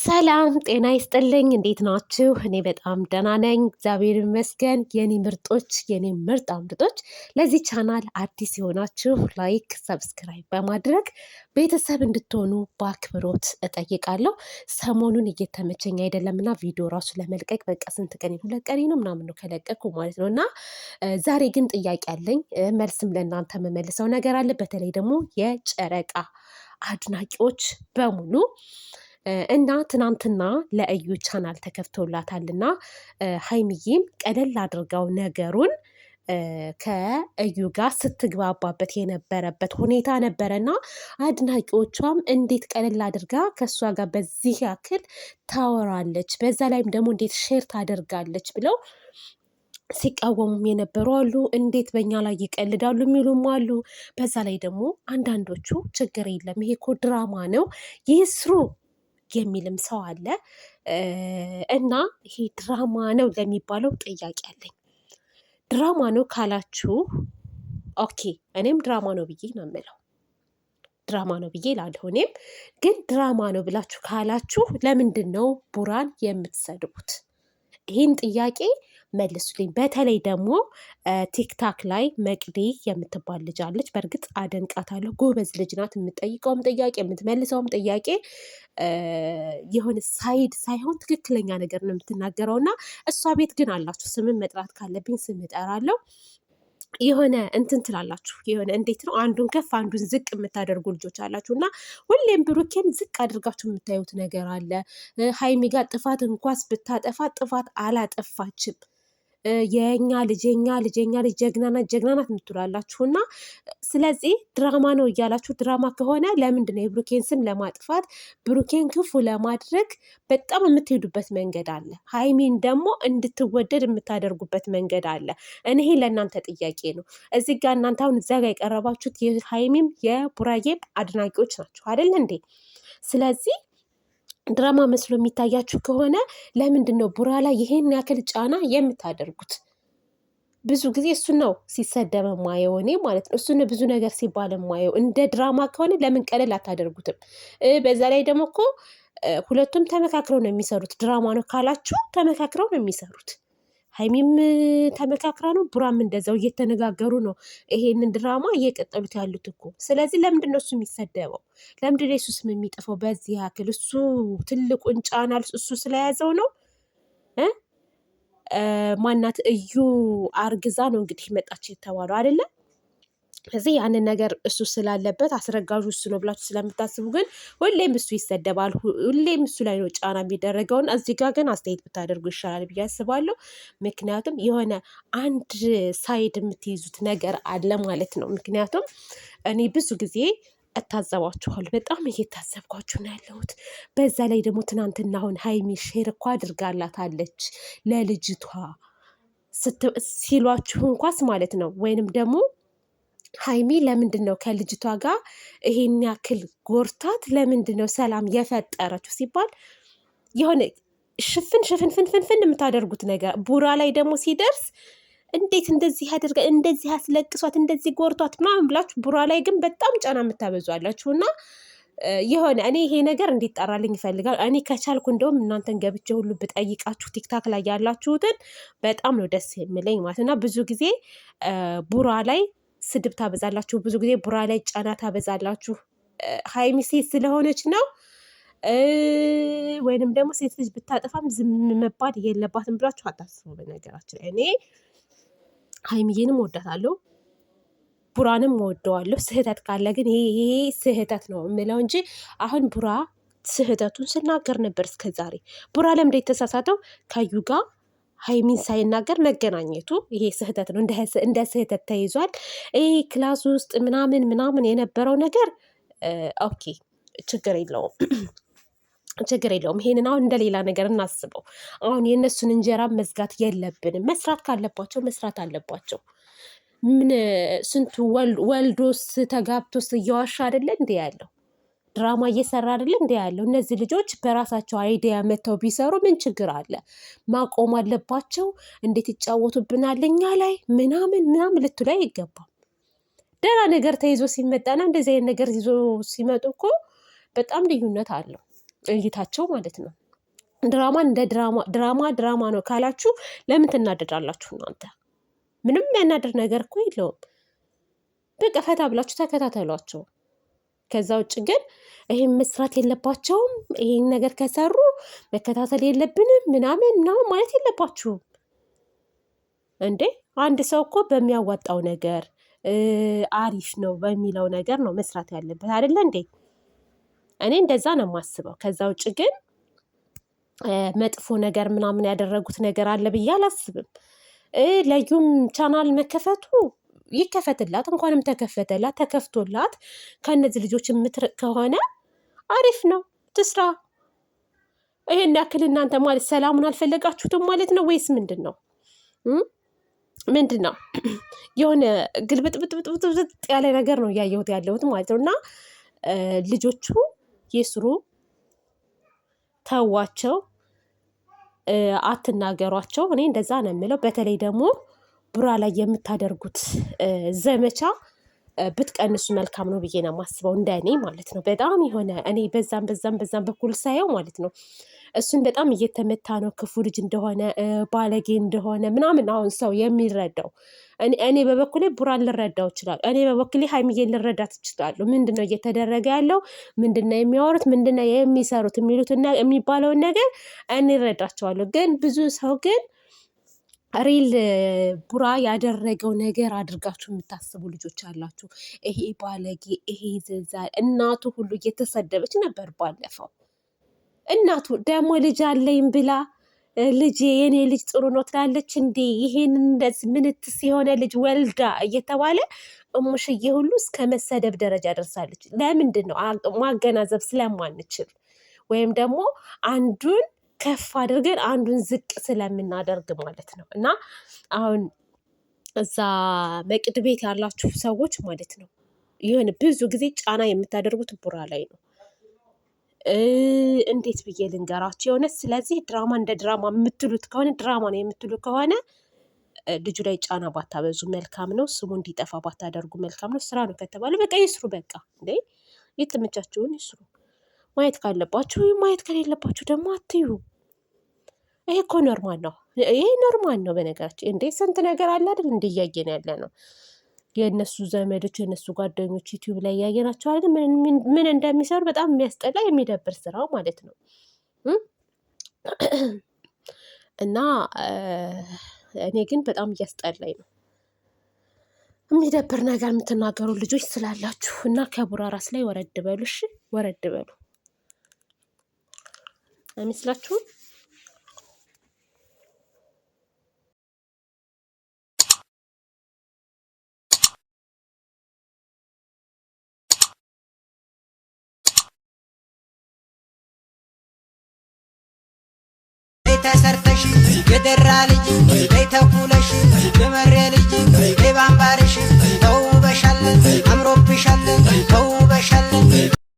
ሰላም ጤና ይስጥልኝ። እንዴት ናችሁ? እኔ በጣም ደህና ነኝ፣ እግዚአብሔር ይመስገን። የኔ ምርጦች፣ የኔ ምርጣ ምርጦች፣ ለዚህ ቻናል አዲስ የሆናችሁ ላይክ፣ ሰብስክራይብ በማድረግ ቤተሰብ እንድትሆኑ በአክብሮት እጠይቃለሁ። ሰሞኑን እየተመቸኝ አይደለምና ቪዲዮ ራሱ ለመልቀቅ በቃ ስንት ቀን 2 ቀን ነው ምናምን ነው ከለቀኩ ማለት ነው። እና ዛሬ ግን ጥያቄ አለኝ፣ መልስም ለእናንተ የምመልሰው ነገር አለ። በተለይ ደግሞ የጨረቃ አድናቂዎች በሙሉ እና ትናንትና ለእዩ ቻናል ተከፍቶላታልና ሀይሚዬም ቀለል አድርገው ነገሩን ከእዩ ጋር ስትግባባበት የነበረበት ሁኔታ ነበረና አድናቂዎቿም እንዴት ቀለል አድርጋ ከእሷ ጋር በዚህ ያክል ታወራለች፣ በዛ ላይም ደግሞ እንዴት ሼር ታደርጋለች ብለው ሲቃወሙም የነበሩ አሉ። እንዴት በእኛ ላይ ይቀልዳሉ የሚሉም አሉ። በዛ ላይ ደግሞ አንዳንዶቹ ችግር የለም ይሄ እኮ ድራማ ነው ይስሩ የሚልም ሰው አለ። እና ይሄ ድራማ ነው ለሚባለው ጥያቄ አለኝ። ድራማ ነው ካላችሁ ኦኬ፣ እኔም ድራማ ነው ብዬ ነው የምለው። ድራማ ነው ብዬ ላለሁ እኔም ግን ድራማ ነው ብላችሁ ካላችሁ ለምንድን ነው ቡራን የምትሰድቡት? ይህን ጥያቄ መልሱልኝ። በተለይ ደግሞ ቲክታክ ላይ መቅዲ የምትባል ልጅ አለች። በእርግጥ አደንቃታለሁ፣ ጎበዝ ልጅ ናት። የምትጠይቀውም ጥያቄ የምትመልሰውም ጥያቄ የሆነ ሳይድ ሳይሆን ትክክለኛ ነገር ነው የምትናገረው። እና እሷ ቤት ግን አላችሁ፣ ስምን መጥራት ካለብኝ ስም እጠራለሁ። የሆነ እንትን ትላላችሁ፣ የሆነ እንዴት ነው አንዱን ከፍ አንዱን ዝቅ የምታደርጉ ልጆች አላችሁ። እና ሁሌም ብሩኬን ዝቅ አድርጋችሁ የምታዩት ነገር አለ። ሀይሚ ጋር ጥፋት እንኳስ ብታጠፋ ጥፋት አላጠፋችም፣ የኛ ልጅ ጀግና ናት የምትላላችሁ። እና ስለዚህ ድራማ ነው እያላችሁ ድራማ ከሆነ ለምንድን ነው የብሩኬን ስም ለማጥፋት ብሩኬን ክፉ ለማድረግ በጣም የምትሄዱበት መንገድ አለ። ሀይሚን ደግሞ እንድትወደድ የምታደርጉበት መንገድ አለ። እኔ ለእናንተ ጥያቄ ነው። እዚህ ጋር እናንተ አሁን እዚያ ጋር የቀረባችሁት የሀይሚም የቡራዬም አድናቂዎች ናቸው አይደል እንዴ? ስለዚህ ድራማ መስሎ የሚታያችሁ ከሆነ ለምንድን ነው ቡራ ላይ ይሄን ያክል ጫና የምታደርጉት? ብዙ ጊዜ እሱ ነው ሲሰደብ ማየው እኔ ማለት ነው። እሱን ብዙ ነገር ሲባል ማየው። እንደ ድራማ ከሆነ ለምን ቀለል አታደርጉትም? በዛ ላይ ደግሞ እኮ ሁለቱም ተመካክረው ነው የሚሰሩት። ድራማ ነው ካላችሁ ተመካክረው ነው የሚሰሩት። ሀይሚም ተመካክራ ነው፣ ቡራም እንደዛው እየተነጋገሩ ነው ይሄንን ድራማ እየቀጠሉት ያሉት እኮ። ስለዚህ ለምንድን ነው እሱ የሚሰደበው? ለምንድን ነው እሱ ስም የሚጠፋው በዚህ ያክል? እሱ ትልቁን ጫና እሱ ስለያዘው ነው። ማናት እዩ አርግዛ ነው እንግዲህ መጣች የተባለው አይደለም። ስለዚህ ያንን ነገር እሱ ስላለበት አስረጋዡ እሱ ነው ብላችሁ ስለምታስቡ ግን ሁሌም እሱ ይሰደባል፣ ሁሌም እሱ ላይ ነው ጫና የሚደረገውን። እዚህ ጋር ግን አስተያየት ብታደርጉ ይሻላል ብዬ አስባለሁ። ምክንያቱም የሆነ አንድ ሳይድ የምትይዙት ነገር አለ ማለት ነው። ምክንያቱም እኔ ብዙ ጊዜ እታዘባችኋል፣ በጣም እየታዘብኳችሁ ነው ያለሁት። በዛ ላይ ደግሞ ትናንትና አሁን ሀይሚ ሼር እኮ አድርጋላታለች ለልጅቷ ሲሏችሁ እንኳስ ማለት ነው። ወይንም ደግሞ ሀይሚ ለምንድን ነው ከልጅቷ ጋር ይሄን ያክል ጎርታት ለምንድን ነው ሰላም የፈጠረችው ሲባል የሆነ ሽፍን የምታደርጉት ነገር ቡራ ላይ ደግሞ ሲደርስ እንዴት እንደዚህ ያደርጋ እንደዚህ ያስለቅሷት እንደዚህ ጎርቷት ምናምን ብላችሁ ቡራ ላይ ግን በጣም ጫና የምታበዟላችሁ። እና የሆነ እኔ ይሄ ነገር እንዲጠራልኝ ይፈልጋል። እኔ ከቻልኩ እንደውም እናንተን ገብቼ ሁሉ ብጠይቃችሁ ቲክታክ ላይ ያላችሁትን በጣም ነው ደስ የሚለኝ ማለት። እና ብዙ ጊዜ ቡራ ላይ ስድብ ታበዛላችሁ፣ ብዙ ጊዜ ቡራ ላይ ጫና ታበዛላችሁ። ሀይሚ ሴት ስለሆነች ነው ወይንም ደግሞ ሴት ልጅ ብታጠፋም ዝም መባል የለባትም ብላችሁ አታስቡ። በነገራችን ላይ እኔ ሀይሚዬንም ወዳታለሁ፣ ቡራንም ወደዋለሁ። ስህተት ካለ ግን ይሄ ስህተት ነው የምለው እንጂ አሁን ቡራ ስህተቱን ስናገር ነበር እስከዛሬ። ቡራ ለምንድን የተሳሳተው ከዩ ጋር ሀይሚን ሳይናገር መገናኘቱ ይሄ ስህተት ነው፣ እንደ ስህተት ተይዟል። ይሄ ክላስ ውስጥ ምናምን የነበረው ነገር ኦኬ፣ ችግር የለውም። ይሄንን አሁን እንደሌላ ነገር እናስበው። አሁን የእነሱን እንጀራ መዝጋት የለብንም። መስራት ካለባቸው መስራት አለባቸው። ምን ስንቱ ወልዶስ ተጋብቶስ እየዋሻ አይደለ እንዴ ያለው? ድራማ እየሰራ አይደለ እንዴ ያለው? እነዚህ ልጆች በራሳቸው አይዲያ መተው ቢሰሩ ምን ችግር አለ? ማቆም አለባቸው። እንዴት ይጫወቱብናል እኛ ላይ ምናምን ልትሉ አይገባም። ደህና ነገር ተይዞ ሲመጣና እንደዚህ አይነት ነገር ይዞ ሲመጡ እኮ በጣም ልዩነት አለው። እይታቸው ማለት ነው። ድራማን እንደ ድራማ ነው ካላችሁ ለምን ትናደዳላችሁ እናንተ? ምንም የሚያናድር ነገር እኮ የለውም። በቃ ፈታ ብላችሁ ተከታተሏቸው። ከዛ ውጭ ግን ይሄን መስራት የለባቸውም፣ ይሄን ነገር ከሰሩ መከታተል የለብንም ምናምን ማለት የለባችሁም እንዴ። አንድ ሰው እኮ በሚያዋጣው ነገር አሪፍ ነው በሚለው ነገር ነው መስራት ያለበት አይደለ እንዴ? እኔ እንደዛ ነው የማስበው። ከዛ ውጭ ግን መጥፎ ነገር ምናምን ያደረጉት ነገር አለ ብዬ አላስብም። ለዩም ቻናል መከፈቱ ይከፈትላት፣ እንኳንም ተከፈተላት፣ ተከፍቶላት ከእነዚህ ልጆች የምትርቅ ከሆነ አሪፍ ነው፣ ትስራ። ይሄን ያክል እናንተ ማለት ሰላሙን አልፈለጋችሁትም ማለት ነው ወይስ ምንድን ነው? ምንድን ነው የሆነ ግልብጥብጥብጥብጥ ያለ ነገር ነው እያየሁት ያለሁት ማለት ነው። እና ልጆቹ ይስሩ፣ ተዋቸው፣ አትናገሯቸው። እኔ እንደዛ ነው የምለው። በተለይ ደግሞ ቡራ ላይ የምታደርጉት ዘመቻ ብትቀንሱ መልካም ነው ብዬ ነው የማስበው፣ እንደ እኔ ማለት ነው። በጣም የሆነ እኔ በዛም በኩል ሳየው ማለት ነው እሱን በጣም እየተመታ ነው፣ ክፉ ልጅ እንደሆነ ባለጌ እንደሆነ ምናምን አሁን ሰው የሚረዳው። እኔ በበኩሌ ቡራን ልረዳው ይችላል። እኔ በበኩሌ ሀይሚዬን ልረዳት እችላለሁ። ምንድነው እየተደረገ ያለው? ምንድነው የሚያወሩት? ምንድነው የሚሰሩት? የሚሉትና የሚባለውን ነገር እንረዳቸዋለሁ። ግን ብዙ ሰው ግን ሪል ቡራ ያደረገው ነገር አድርጋችሁ የምታስቡ ልጆች አላችሁ። ይሄ ባለጌ፣ ይሄ ዘልዛል። እናቱ ሁሉ እየተሰደበች ነበር ባለፈው። እናቱ ደግሞ ልጅ አለኝ ብላ ልጅ የኔ ልጅ ጥሩ ነው ትላለች እንዴ? ይሄን እንደዚህ ምንትስ የሆነ ልጅ ወልዳ እየተባለ እሙሽዬ ሁሉ እስከ መሰደብ ደረጃ ደርሳለች። ለምንድን ነው? ማገናዘብ ስለማንችል ወይም ደግሞ አንዱን ከፍ አድርገን አንዱን ዝቅ ስለምናደርግ ማለት ነው። እና አሁን እዛ መቅድ ቤት ያላችሁ ሰዎች ማለት ነው የሆነ ብዙ ጊዜ ጫና የምታደርጉት ቡራ ላይ ነው። እንዴት ብዬ ልንገራችሁ የሆነ። ስለዚህ ድራማ እንደ ድራማ የምትሉት ከሆነ ድራማ ነው የምትሉ ከሆነ ልጁ ላይ ጫና ባታበዙ መልካም ነው። ስሙ እንዲጠፋ ባታደርጉ መልካም ነው። ስራ ነው ከተባለ በቃ ይስሩ። በቃ እንዴ የተመቻችሁን ይስሩ። ማየት ካለባችሁ ማየት ከሌለባችሁ ደግሞ አትዩ። ይሄ እኮ ኖርማል ነው። ይሄ ኖርማል ነው። በነገራችን እንዴ ስንት ነገር አለ አይደል? እንደ እያየን ያለ ነው። የእነሱ ዘመዶች የእነሱ ጓደኞች ዩቲዩብ ላይ እያየናቸው አይደል? ምን እንደሚሰሩ በጣም የሚያስጠላ የሚደብር ስራው ማለት ነው። እና እኔ ግን በጣም እያስጠላኝ ነው። የሚደብር ነገር የምትናገሩ ልጆች ስላላችሁ እና ከቡራ ራስ ላይ ወረድ በሉ። እሺ ወረድ በሉ አይመስላችሁም? ተሰርተሽ የደራ ልጅ ተኩለሽ